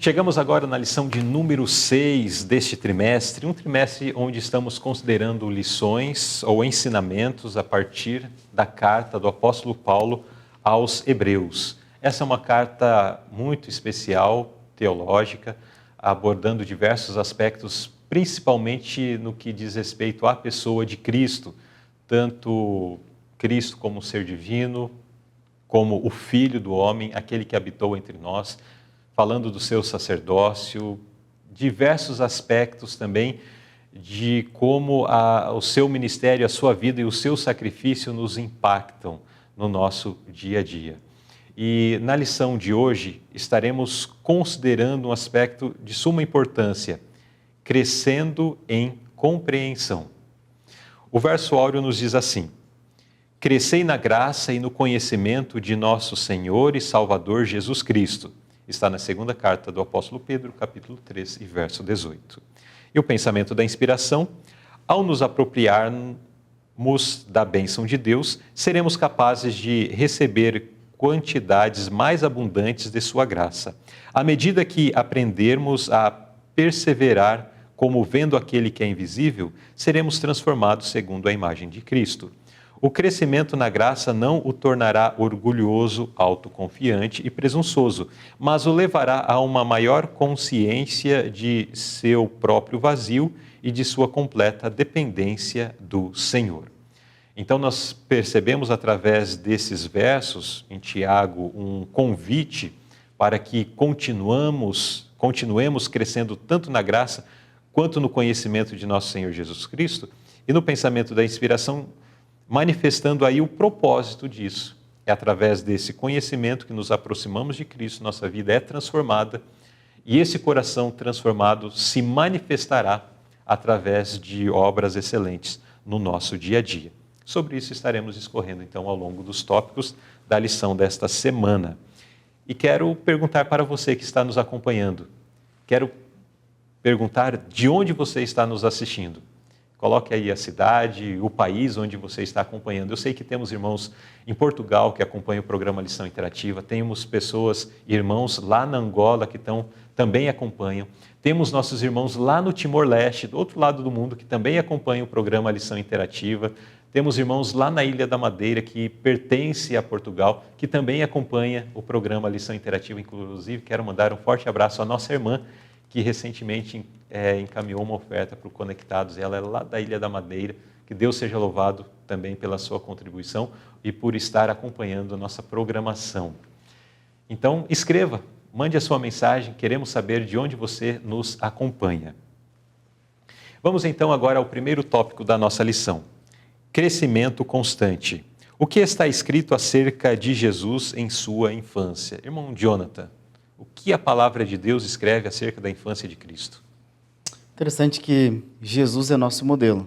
Chegamos agora na lição de número 6 deste trimestre, um trimestre onde estamos considerando lições ou ensinamentos a partir da carta do apóstolo Paulo aos Hebreus. Essa é uma carta muito especial, teológica, abordando diversos aspectos, principalmente no que diz respeito à pessoa de Cristo, tanto Cristo como ser divino, como o Filho do homem, aquele que habitou entre nós, falando do seu sacerdócio, diversos aspectos também de como o seu ministério, a sua vida e o seu sacrifício nos impactam no nosso dia a dia. E na lição de hoje estaremos considerando um aspecto de suma importância, crescendo em compreensão. O verso áureo nos diz assim: crescei na graça e no conhecimento de nosso Senhor e Salvador Jesus Cristo. Está na segunda carta do apóstolo Pedro, capítulo 3 e verso 18. E o pensamento da inspiração: ao nos apropriarmos da bênção de Deus, seremos capazes de receber quantidades mais abundantes de sua graça. À medida que aprendermos a perseverar como vendo aquele que é invisível, seremos transformados segundo a imagem de Cristo. O crescimento na graça não o tornará orgulhoso, autoconfiante e presunçoso, mas o levará a uma maior consciência de seu próprio vazio e de sua completa dependência do Senhor. Então nós percebemos através desses versos, em Tiago, um convite para que continuemos crescendo tanto na graça quanto no conhecimento de nosso Senhor Jesus Cristo, e no pensamento da inspiração, manifestando aí o propósito disso. É através desse conhecimento que nos aproximamos de Cristo, nossa vida é transformada, e esse coração transformado se manifestará através de obras excelentes no nosso dia a dia. Sobre isso estaremos discorrendo então ao longo dos tópicos da lição desta semana. E quero perguntar para você que está nos acompanhando, quero perguntar de onde você está nos assistindo. Coloque aí a cidade, o país onde você está acompanhando. Eu sei que temos irmãos em Portugal que acompanham o programa Lição Interativa, temos pessoas, irmãos lá na Angola que também acompanham, temos nossos irmãos lá no Timor-Leste, do outro lado do mundo, que também acompanham o programa Lição Interativa, temos irmãos lá na Ilha da Madeira, que pertence a Portugal, que também acompanha o programa Lição Interativa. Inclusive, quero mandar um forte abraço à nossa irmã, que recentemente encaminhou uma oferta para o Conectados. Ela é lá da Ilha da Madeira. Que Deus seja louvado também pela sua contribuição e por estar acompanhando a nossa programação. Então, escreva, mande a sua mensagem, queremos saber de onde você nos acompanha. Vamos então agora ao primeiro tópico da nossa lição: crescimento constante. O que está escrito acerca de Jesus em sua infância? Irmão Jonathan, o que a palavra de Deus escreve acerca da infância de Cristo? Interessante que Jesus é nosso modelo.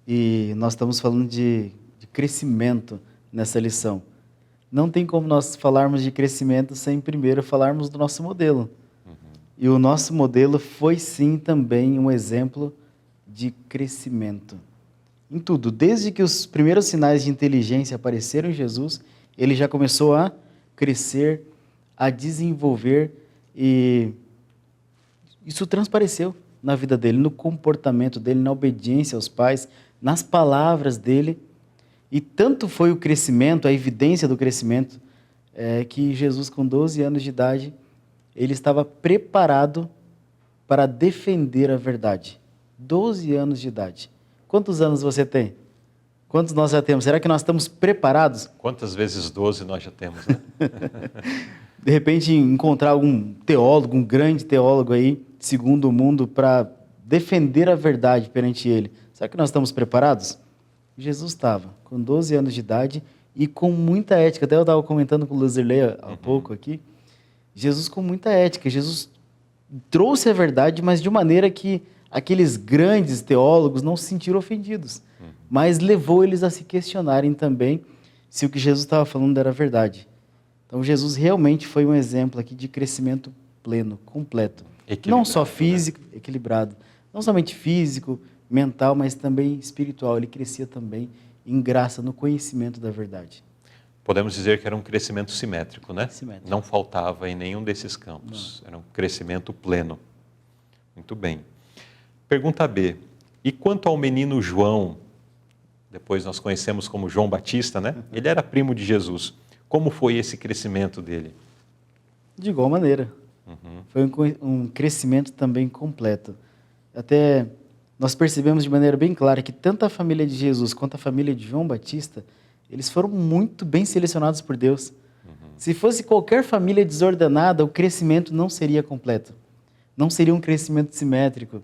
E nós estamos falando de crescimento nessa lição. Não tem como nós falarmos de crescimento sem primeiro falarmos do nosso modelo. E o nosso modelo foi sim também um exemplo de crescimento. Em tudo, desde que os primeiros sinais de inteligência apareceram em Jesus, ele já começou a crescer, a desenvolver, e isso transpareceu na vida dele, no comportamento dele, na obediência aos pais, nas palavras dele. E tanto foi o crescimento, a evidência do crescimento, que Jesus, com 12 anos de idade, ele estava preparado para defender a verdade. 12 anos de idade. Quantos anos você tem? Quantos nós já temos? Será que nós estamos preparados? Quantas vezes 12 nós já temos, né? De repente, encontrar algum teólogo, um grande teólogo aí, segundo o mundo, para defender a verdade perante ele. Será que nós estamos preparados? Jesus estava com 12 anos de idade e com muita ética. Até eu estava comentando com o Luzerley há pouco aqui. Jesus com muita ética. Jesus trouxe a verdade, mas de uma maneira que aqueles grandes teólogos não se sentiram ofendidos. Mas levou eles a se questionarem também se o que Jesus estava falando era verdade. Então, Jesus realmente foi um exemplo aqui de crescimento pleno, completo. Não só físico, equilibrado. Não somente físico, mental, mas também espiritual. Ele crescia também em graça, no conhecimento da verdade. Podemos dizer que era um crescimento simétrico, né? Simétrico. Não faltava em nenhum desses campos. Era um crescimento pleno. Muito bem. Pergunta B. E quanto ao menino João, depois nós conhecemos como João Batista, né? Ele era primo de Jesus. Como foi esse crescimento dele? De igual maneira. Foi um crescimento também completo. Até nós percebemos de maneira bem clara que tanto a família de Jesus quanto a família de João Batista, eles foram muito bem selecionados por Deus. Se fosse qualquer família desordenada, o crescimento não seria completo. Não seria um crescimento simétrico.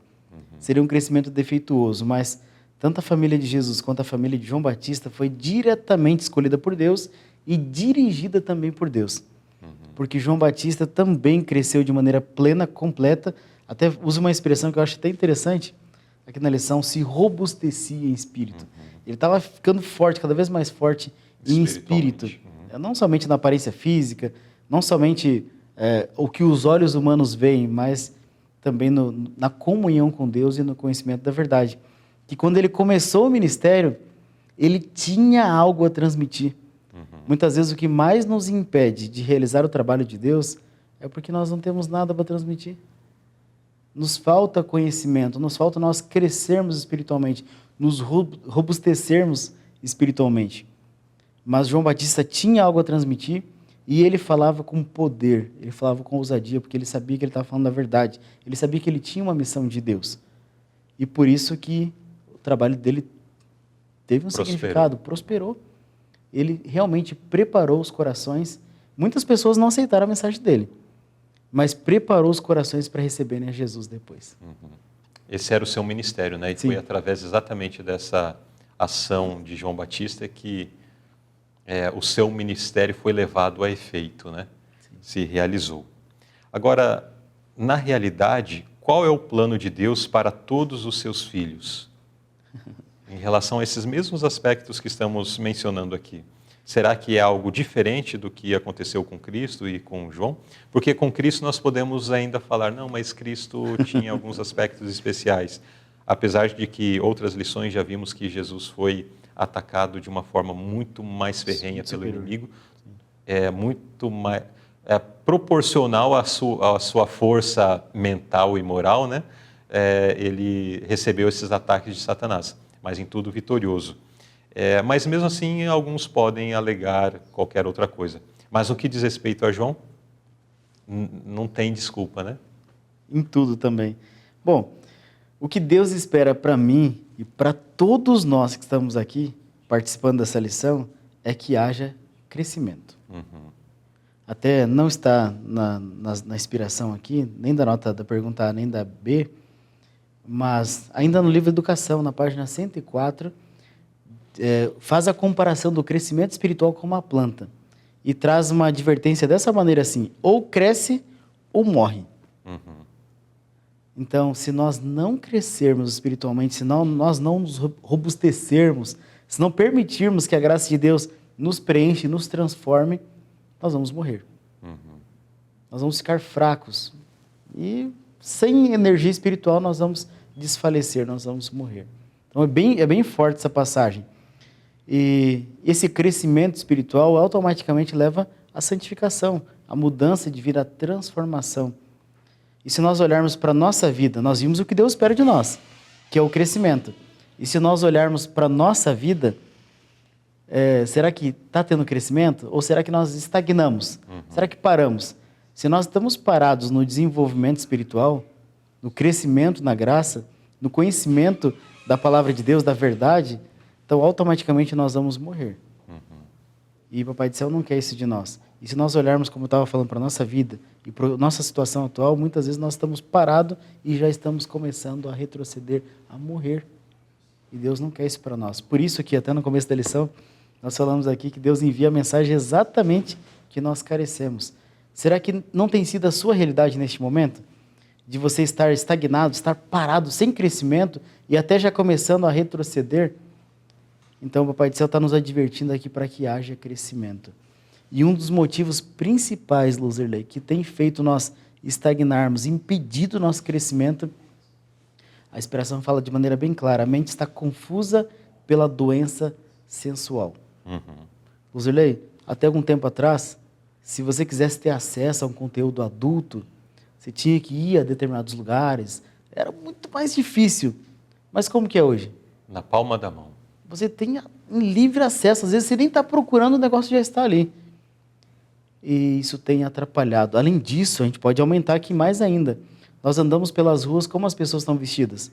Seria um crescimento defeituoso. Mas tanto a família de Jesus quanto a família de João Batista foi diretamente escolhida por Deus e dirigida também por Deus. Porque João Batista também cresceu de maneira plena, completa. Até uso uma expressão que eu acho até interessante, aqui na lição, se robustecia em espírito. Ele estava ficando forte, cada vez mais forte em espírito. Não somente na aparência física, não somente o que os olhos humanos veem, mas também na comunhão com Deus e no conhecimento da verdade. Que quando ele começou o ministério, ele tinha algo a transmitir. Muitas vezes o que mais nos impede de realizar o trabalho de Deus é porque nós não temos nada para transmitir. Nos falta conhecimento, nos falta nós crescermos espiritualmente, nos robustecermos espiritualmente. Mas João Batista tinha algo a transmitir e ele falava com poder, ele falava com ousadia, porque ele sabia que ele estava falando a verdade. Ele sabia que ele tinha uma missão de Deus. E por isso que o trabalho dele teve um significado, prosperou. Ele realmente preparou os corações. Muitas pessoas não aceitaram a mensagem dele, mas preparou os corações para receberem a Jesus depois. Esse era o seu ministério, né? E foi através exatamente dessa ação de João Batista que o seu ministério foi levado a efeito, né? Se realizou. Agora, na realidade, qual é o plano de Deus para todos os seus filhos? Em relação a esses mesmos aspectos que estamos mencionando aqui. Será que é algo diferente do que aconteceu com Cristo e com João? Porque com Cristo nós podemos ainda falar, não, mas Cristo tinha alguns aspectos especiais. Apesar de que outras lições já vimos que Jesus foi atacado de uma forma muito mais ferrenha pelo inimigo, muito mais proporcional à sua força mental e moral, né? Ele recebeu esses ataques de Satanás, mas em tudo vitorioso. Mas mesmo assim, alguns podem alegar qualquer outra coisa. Mas no que diz respeito a João, não tem desculpa, né? Em tudo também. Bom, o que Deus espera para mim e para todos nós que estamos aqui participando dessa lição é que haja crescimento. Até não está na inspiração aqui, nem da nota da pergunta A, nem da B, mas ainda no livro Educação, na página 104, faz a comparação do crescimento espiritual com uma planta e traz uma advertência dessa maneira assim, ou cresce ou morre. Então, se nós não crescermos espiritualmente, se nós não nos robustecermos, se não permitirmos que a graça de Deus nos preenche, nos transforme, nós vamos morrer. Nós vamos ficar fracos. E sem energia espiritual nós vamos desfalecer, nós vamos morrer. Então é bem forte essa passagem. E esse crescimento espiritual automaticamente leva à santificação, à mudança de vida, à transformação. E se nós olharmos para a nossa vida, nós vimos o que Deus espera de nós, que é o crescimento. E se nós olharmos para a nossa vida, será que está tendo crescimento? Ou será que nós estagnamos? Será que paramos? Se nós estamos parados no desenvolvimento espiritual, no crescimento na graça, no conhecimento da palavra de Deus, da verdade, então automaticamente nós vamos morrer. E Papai do Céu não quer isso de nós. E se nós olharmos, como eu estava falando, para a nossa vida e para a nossa situação atual, muitas vezes nós estamos parados e já estamos começando a retroceder, a morrer. E Deus não quer isso para nós. Por isso que até no começo da lição, nós falamos aqui que Deus envia a mensagem exatamente que nós carecemos. Será que não tem sido a sua realidade neste momento? De você estar estagnado, estar parado, sem crescimento e até já começando a retroceder? Então o Papai do Céu está nos advertindo aqui para que haja crescimento. E um dos motivos principais, Luzerley, que tem feito nós estagnarmos, impedido o nosso crescimento, a expressão fala de maneira bem clara, a mente está confusa pela doença sensual. Luzerley, até algum tempo atrás, se você quisesse ter acesso a um conteúdo adulto, você tinha que ir a determinados lugares, era muito mais difícil. Mas como que é hoje? Na palma da mão. Você tem em livre acesso, às vezes você nem está procurando, o negócio já está ali. E isso tem atrapalhado. Além disso, a gente pode aumentar aqui mais ainda. Nós andamos pelas ruas, como as pessoas estão vestidas?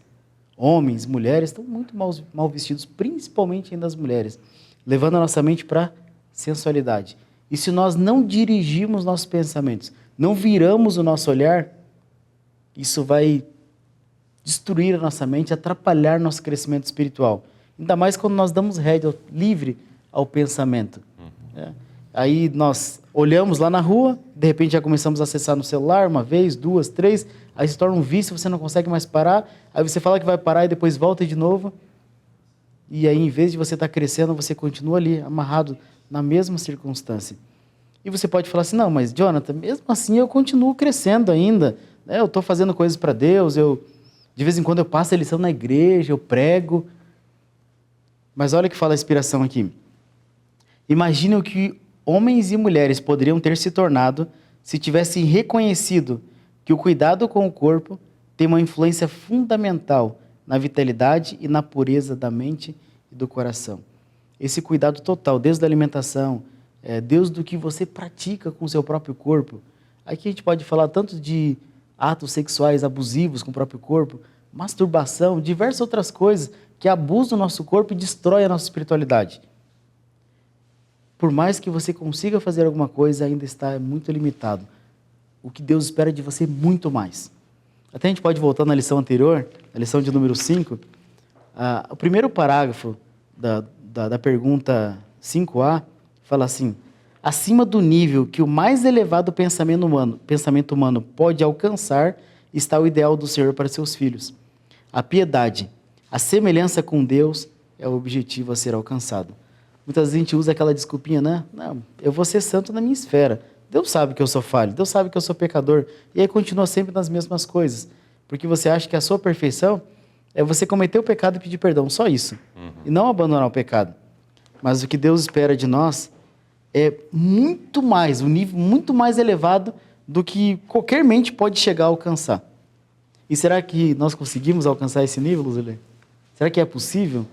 Homens, mulheres, estão muito mal vestidos, principalmente ainda as mulheres, levando a nossa mente para sensualidade. E se nós não dirigirmos nossos pensamentos, não viramos o nosso olhar, isso vai destruir a nossa mente, atrapalhar nosso crescimento espiritual. Ainda mais quando nós damos rédea livre ao pensamento. Aí nós olhamos lá na rua, de repente já começamos a acessar no celular, uma vez, duas, três, aí se torna um vício, você não consegue mais parar, aí você fala que vai parar e depois volta de novo. E aí, em vez de você estar crescendo, você continua ali, amarrado na mesma circunstância. E você pode falar assim, não, mas Jonathan, mesmo assim eu continuo crescendo ainda, né? Eu estou fazendo coisas para Deus, de vez em quando eu passo a lição na igreja, eu prego. Mas olha o que fala a inspiração aqui. Imagine o que homens e mulheres poderiam ter se tornado se tivessem reconhecido que o cuidado com o corpo tem uma influência fundamental na vitalidade e na pureza da mente e do coração. Esse cuidado total, desde a alimentação, desde o que você pratica com o seu próprio corpo. Aqui a gente pode falar tanto de atos sexuais abusivos com o próprio corpo, masturbação, diversas outras coisas que abusam do nosso corpo e destroem a nossa espiritualidade. Por mais que você consiga fazer alguma coisa, ainda está muito limitado. O que Deus espera de você é muito mais. Até a gente pode voltar na lição anterior, na lição de número 5. O primeiro parágrafo da pergunta 5a fala assim: acima do nível que o mais elevado pensamento humano pode alcançar, está o ideal do Senhor para seus filhos. A piedade, a semelhança com Deus é o objetivo a ser alcançado. Muitas vezes a gente usa aquela desculpinha, né? Não, eu vou ser santo na minha esfera. Deus sabe que eu sou falho, Deus sabe que eu sou pecador. E aí continua sempre nas mesmas coisas. Porque você acha que a sua perfeição é você cometer o pecado e pedir perdão, só isso. E não abandonar o pecado. Mas o que Deus espera de nós é muito mais, um nível muito mais elevado do que qualquer mente pode chegar a alcançar. E será que nós conseguimos alcançar esse nível, Luzilê? Será que é possível?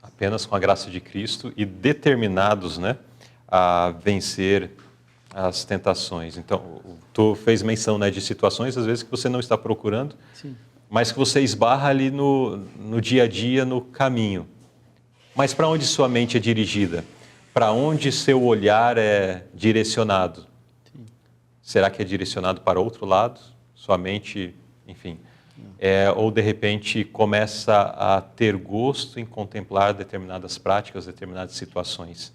Apenas com a graça de Cristo e determinados, né, a vencer as tentações. Então, tu fez menção, né, de situações, às vezes, que você não está procurando, sim, mas que você esbarra ali no dia a dia, no caminho. Mas para onde sua mente é dirigida? Para onde seu olhar é direcionado? Sim. Será que é direcionado para outro lado? Sua mente, enfim... ou de repente começa a ter gosto em contemplar determinadas práticas, determinadas situações.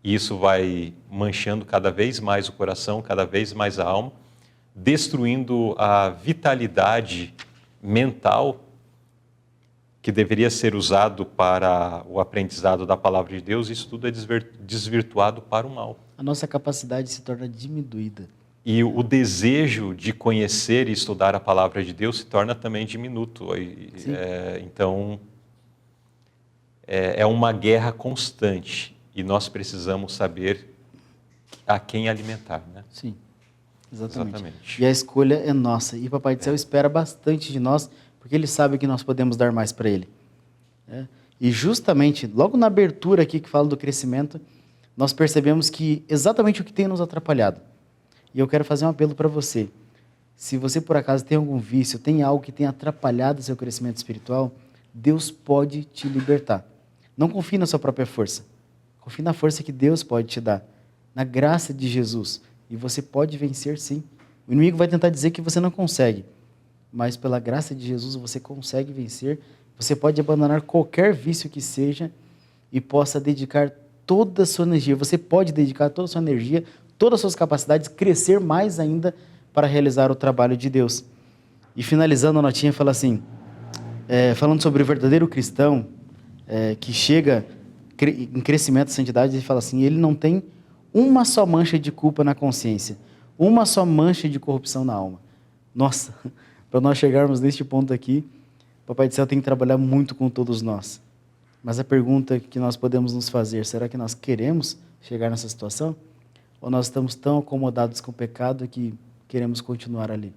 E isso vai manchando cada vez mais o coração, cada vez mais a alma, destruindo a vitalidade mental que deveria ser usado para o aprendizado da palavra de Deus. Isso tudo é desvirtuado para o mal. A nossa capacidade se torna diminuída. E o desejo de conhecer e estudar a palavra de Deus se torna também diminuto. Então, é uma guerra constante e nós precisamos saber a quem alimentar, né? Sim, exatamente. E a escolha é nossa. E o Papai do Céu espera bastante de nós, porque Ele sabe que nós podemos dar mais para Ele. E justamente, logo na abertura aqui que fala do crescimento, nós percebemos que exatamente o que tem nos atrapalhado. E eu quero fazer um apelo para você. Se você, por acaso, tem algum vício, tem algo que tem atrapalhado o seu crescimento espiritual, Deus pode te libertar. Não confie na sua própria força. Confie na força que Deus pode te dar, na graça de Jesus. E você pode vencer, sim. O inimigo vai tentar dizer que você não consegue, mas pela graça de Jesus você consegue vencer. Você pode abandonar qualquer vício que seja e possa dedicar toda a sua energia. Você pode dedicar toda a sua energia, todas as suas capacidades, crescer mais ainda para realizar o trabalho de Deus. E finalizando a notinha, fala assim, falando sobre o verdadeiro cristão, que chega em crescimento e santidade, ele fala assim, ele não tem uma só mancha de culpa na consciência, uma só mancha de corrupção na alma. Nossa, para nós chegarmos neste ponto aqui, o Papai do Céu tem que trabalhar muito com todos nós. Mas a pergunta que nós podemos nos fazer, será que nós queremos chegar nessa situação? Ou nós estamos tão acomodados com o pecado que queremos continuar ali?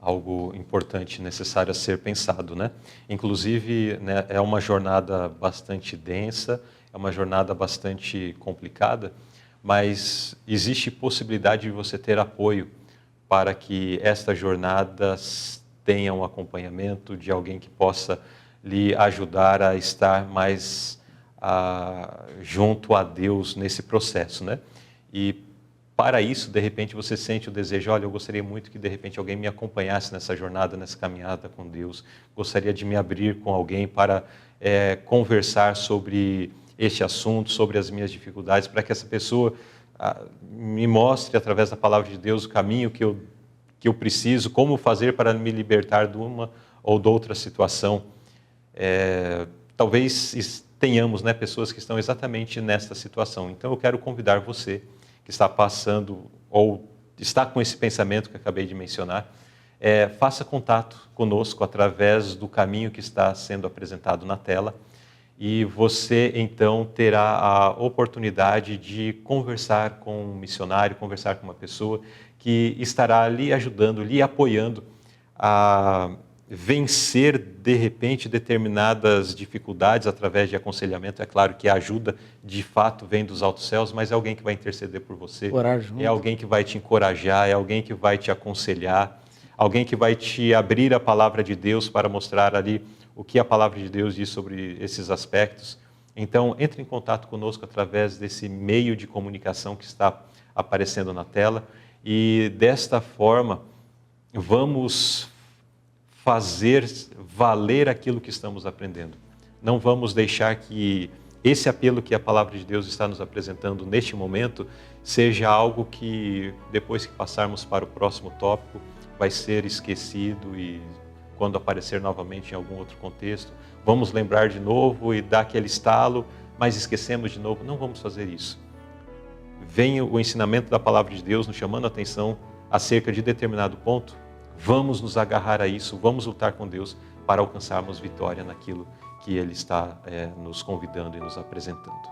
Algo importante, necessário a ser pensado, né? Inclusive, né, é uma jornada bastante densa, é uma jornada bastante complicada, mas existe possibilidade de você ter apoio para que esta jornada tenha um acompanhamento de alguém que possa lhe ajudar a estar mais junto a Deus nesse processo, né? E para isso, de repente, você sente o desejo, olha, eu gostaria muito que, de repente, alguém me acompanhasse nessa jornada, nessa caminhada com Deus. Gostaria de me abrir com alguém para conversar sobre este assunto, sobre as minhas dificuldades, para que essa pessoa me mostre, através da palavra de Deus, o caminho que eu preciso, como fazer para me libertar de uma ou de outra situação. Talvez tenhamos, né, pessoas que estão exatamente nesta situação. Então, eu quero convidar você que está passando ou está com esse pensamento que acabei de mencionar, faça contato conosco através do caminho que está sendo apresentado na tela e você então terá a oportunidade de conversar com um missionário, conversar com uma pessoa que estará lhe ajudando, lhe apoiando a vencer, de repente, determinadas dificuldades através de aconselhamento. É claro que a ajuda, de fato, vem dos altos céus, mas é alguém que vai interceder por você, é alguém que vai te encorajar, é alguém que vai te aconselhar, alguém que vai te abrir a palavra de Deus para mostrar ali o que a palavra de Deus diz sobre esses aspectos. Então, entre em contato conosco através desse meio de comunicação que está aparecendo na tela e, desta forma, vamos fazer valer aquilo que estamos aprendendo. Não vamos deixar que esse apelo que a palavra de Deus está nos apresentando neste momento seja algo que, depois que passarmos para o próximo tópico, vai ser esquecido e, quando aparecer novamente em algum outro contexto, vamos lembrar de novo e dar aquele estalo, mas esquecemos de novo. Não vamos fazer isso. Vem o ensinamento da palavra de Deus nos chamando a atenção acerca de determinado ponto. Vamos nos agarrar a isso, vamos lutar com Deus para alcançarmos vitória naquilo que Ele está nos convidando e nos apresentando.